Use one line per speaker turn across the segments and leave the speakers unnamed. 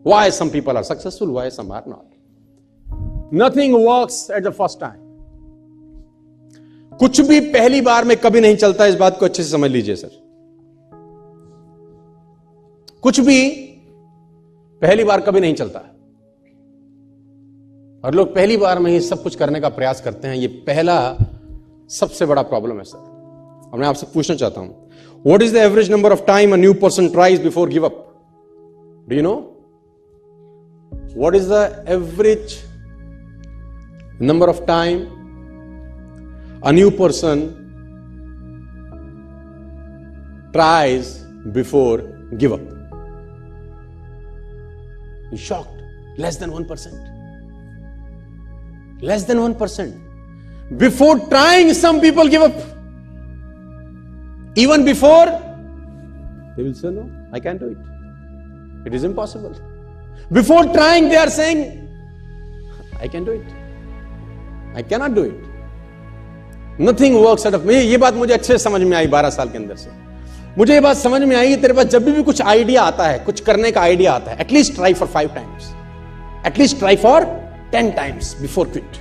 Why some people are successful, why some are not. Nothing works at the first time. कुछ भी पहली बार में कभी नहीं चलता, इस बात को अच्छे से समझ लीजिए सर। कुछ भी पहली बार कभी नहीं चलता, और लोग पहली बार में ही सब कुछ करने का प्रयास करते हैं। ये पहला सबसे बड़ा प्रॉब्लम है सर। अब मैं आपसे पूछना चाहता हूं, what is the average number of time a new person tries before give up? Do you know what is the average number of time a new person tries before give up? You're shocked. Less than 1%. Less than 1%. Before trying, some people give up. Even before, they will say, no, I can't do it. It is impossible. Before trying, they are saying, I can do it. I cannot do it. Nothing works out of me. ये बात मुझे अच्छे समझ में आई 12 साल के अंदर से। मुझे ये बात समझ में आई कि तेरे पास जब भी कुछ आइडिया आता है, कुछ करने का आइडिया आता है, at least try for 5 times, at least try for 10 times before quit.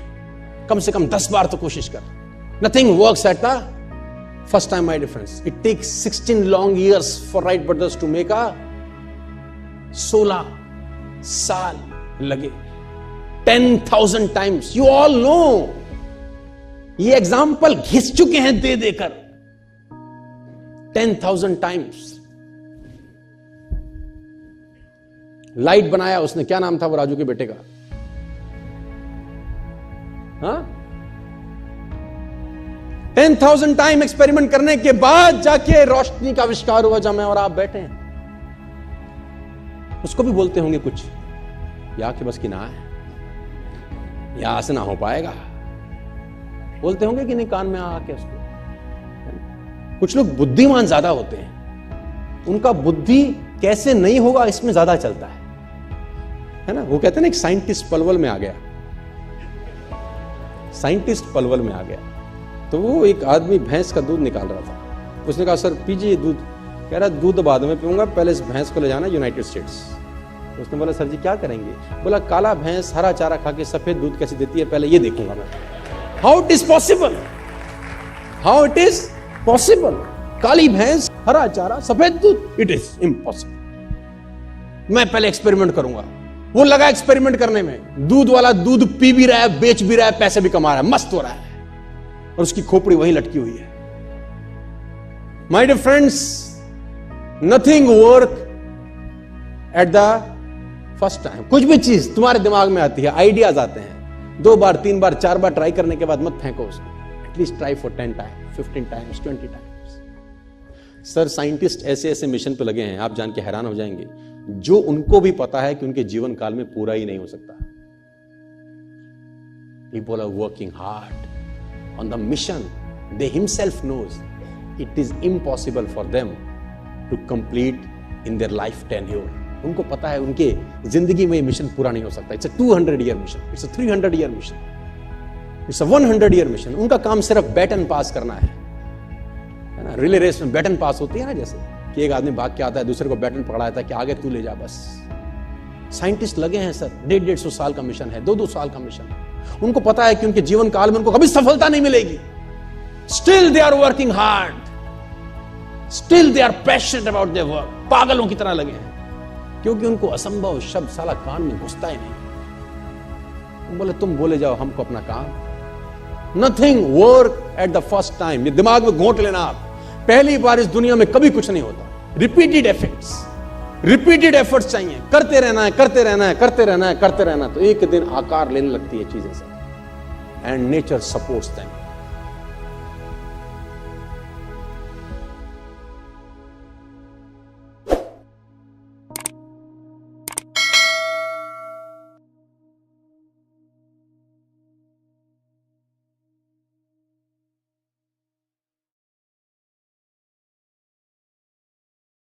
कम से कम 10 बार तो कोशिश कर। Nothing works at the first time, my difference. It takes 16 long years for Wright brothers to make a 16 साल लगे 10,000 टाइम्स। यू ऑल नो, ये एग्जाम्पल घिस चुके हैं दे देकर 10,000 टाइम्स। लाइट बनाया उसने, क्या नाम था वो राजू के बेटे का? हाँ, 10,000 टाइम एक्सपेरिमेंट करने के बाद जाके रोशनी का आविष्कार हुआ, जहां मैं और आप बैठे हैं। उसको भी बोलते होंगे कुछ, या कि बस की ना है, यहां से ना हो पाएगा, बोलते होंगे कि नहीं कान में आके उसको। कुछ लोग बुद्धिमान ज्यादा होते हैं, उनका बुद्धि कैसे नहीं होगा इसमें ज्यादा चलता है ना। वो कहते हैं ना, एक साइंटिस्ट पलवल में आ गया, साइंटिस्ट पलवल में आ गया, तो वो एक आदमी भैंस का दूध निकाल रहा था। उसने कहा, सर पीजिए दूध। कह रहा, दूध बाद में पीऊंगा, पहले इस भैंस को ले जाना यूनाइटेड स्टेट्स। उसने बोला, सर जी क्या करेंगे? बोला, काला भैंस हरा चारा खा के सफेद दूध कैसे देती है, पहले ये देखूंगा मैं। How it is possible? How it is possible? काली भैंस हरा चारा सफेद दूध, it is impossible. मैं पहले एक्सपेरिमेंट करूंगा। वो लगा एक्सपेरिमेंट करने में, दूध वाला दूध पी भी रहा है, बेच भी रहा है, पैसे भी कमा रहा है, मस्त हो रहा है, और उसकी खोपड़ी वहीं लटकी हुई है। My dear friends, nothing work at the first time. कुछ भी चीज तुम्हारे दिमाग में आती है, आइडियाज आते हैं, 2 बार 3 बार 4 बार ट्राई करने के बाद मत फेंको उसको। At least try for 10 times, 15 times, 20 times. Sir scientist ऐसे ऐसे मिशन पे लगे हैं, आप जान के हैरान हो जाएंगे, जो उनको भी पता है कि उनके जीवन काल में पूरा ही नहीं हो सकता। People are working hard on the mission they himself knows it is impossible for them to complete in their life tenure. उनको पता है उनके जिंदगी में मिशन पूरा नहीं हो सकता। It's a 200 year mission, it's a 300 year mission, it's a 100 year mission. उनका काम सिर्फ बैटन पास करना है ना। रिले रेस में बैटन पास होती है ना, जैसे कि एक आदमी भाग के आता है, दूसरे को बैटन पकड़ाता है कि आगे तू ले जा बस। साइंटिस्ट लगे हैं सर, 150 साल का मिशन है, 2 साल का मिशन है। उनको पता है कि उनके जीवन काल में उनको कभी सफलता नहीं मिलेगी। Still they are working hard, still they are passionate about their work. पागलों की तरह लगे हैं, क्योंकि उनको असंभव शब्द साला कान में घुसता ही नहीं। बोले तुम बोले जाओ, हमको अपना काम। Nothing work at the first time. ये दिमाग में घोंट लेना आप, पहली बार इस दुनिया में कभी कुछ नहीं होता। रिपीटेड एफर्ट्स चाहिए, करते रहना है, करते रहना है, करते रहना है, करते रहना, तो एक दिन आकार लेने लगती है चीजें सब। And nature supports them.